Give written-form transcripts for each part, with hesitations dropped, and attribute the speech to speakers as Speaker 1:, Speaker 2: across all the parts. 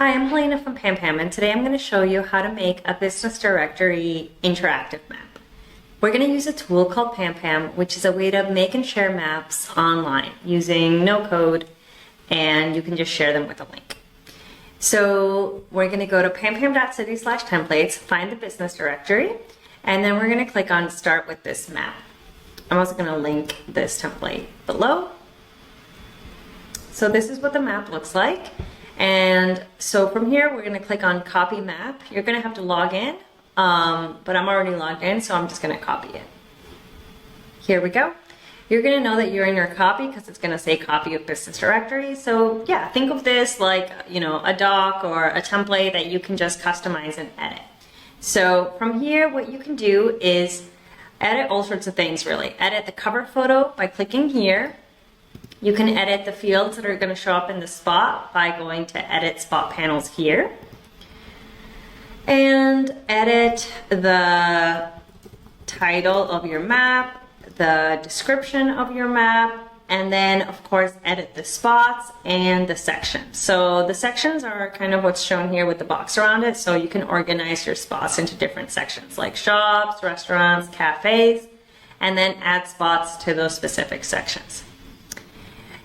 Speaker 1: Hi, I'm Helena from PamPam, and today I'm going to show you how to make a business directory interactive map. We're going to use a tool called PamPam, which is a way to make and share maps online using no code, and you can just share them with a link. So we're going to go to pampam.city/templates, find the business directory, and then we're going to click on Start with this map. I'm also going to link this template below. So this is what the map looks like. And so from here, we're going to click on Copy Map. You're going to have to log in, but I'm already logged in, so I'm just going to copy it. Here we go. You're going to know that you're in your copy because it's going to say Copy of Business Directory. So yeah, think of this like, a doc or a template that you can just customize and edit. So from here, what you can do is edit all sorts of things, really. Edit the cover photo by clicking here. You can edit the fields that are going to show up in the spot by going to Edit Spot Panels here. And edit the title of your map, the description of your map, and then of course edit the spots and the sections. So the sections are kind of what's shown here with the box around it, so you can organize your spots into different sections like shops, restaurants, cafes, and then add spots to those specific sections.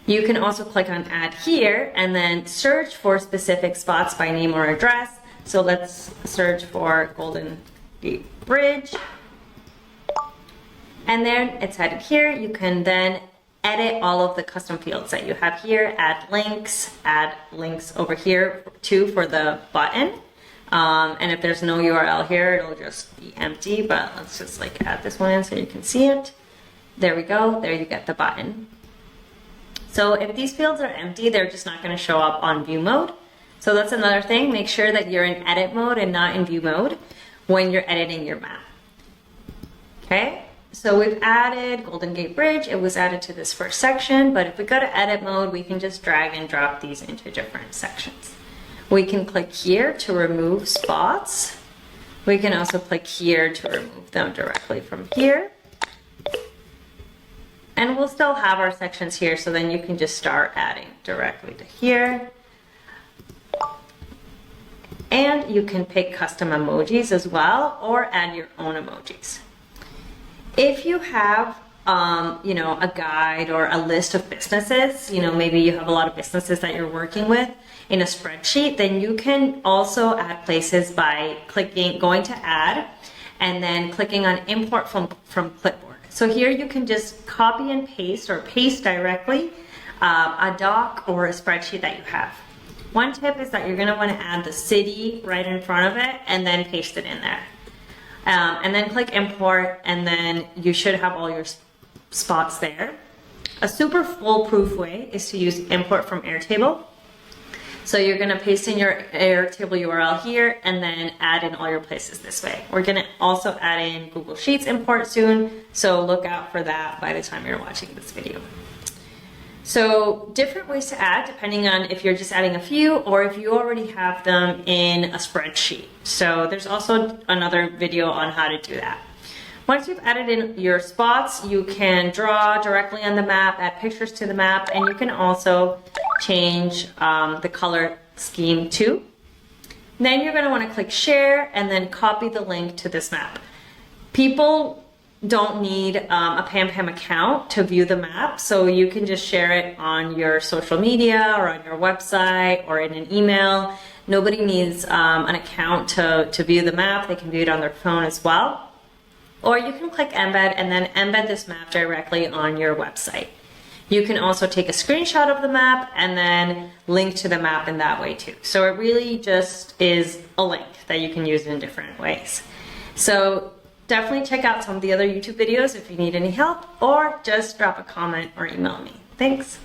Speaker 1: You can also click on Add here and then search for specific spots by name or address. So let's search for Golden Gate Bridge. And then it's added here. You can then edit all of the custom fields that you have here, add links over here too for the button. And if there's no URL here, it'll just be empty, but let's just add this one in so you can see it. There we go, there you get the button. So if these fields are empty, they're just not going to show up on view mode. So that's another thing. Make sure that you're in edit mode and not in view mode when you're editing your map. Okay, so we've added Golden Gate Bridge. It was added to this first section, but if we go to edit mode, we can just drag and drop these into different sections. We can click here to remove spots. We can also click here to remove them directly from here. And we'll still have our sections here, so then you can just start adding directly to here. And you can pick custom emojis as well, or add your own emojis. If you have, a guide or a list of businesses, maybe you have a lot of businesses that you're working with in a spreadsheet, then you can also add places by going to Add, and then clicking on Import from Clipboard. So here you can just copy and paste or paste directly a doc or a spreadsheet that you have. One tip is that you're going to want to add the city right in front of it and then paste it in there. And then click import, and then you should have all your spots there. A super foolproof way is to use import from Airtable. So you're going to paste in your Airtable URL here and then add in all your places this way. We're going to also add in Google Sheets import soon, so look out for that by the time you're watching this video. So different ways to add depending on if you're just adding a few or if you already have them in a spreadsheet. So there's also another video on how to do that. Once you've added in your spots, you can draw directly on the map, add pictures to the map, and you can also change the color scheme too. Then you're going to want to click share and then copy the link to this map. People don't need a PamPam account to view the map, so you can just share it on your social media or on your website or in an email. Nobody needs an account to view the map. They can view it on their phone as well. Or you can click embed and then embed this map directly on your website. You can also take a screenshot of the map and then link to the map in that way too. So it really just is a link that you can use in different ways. So definitely check out some of the other YouTube videos if you need any help, or just drop a comment or email me. Thanks.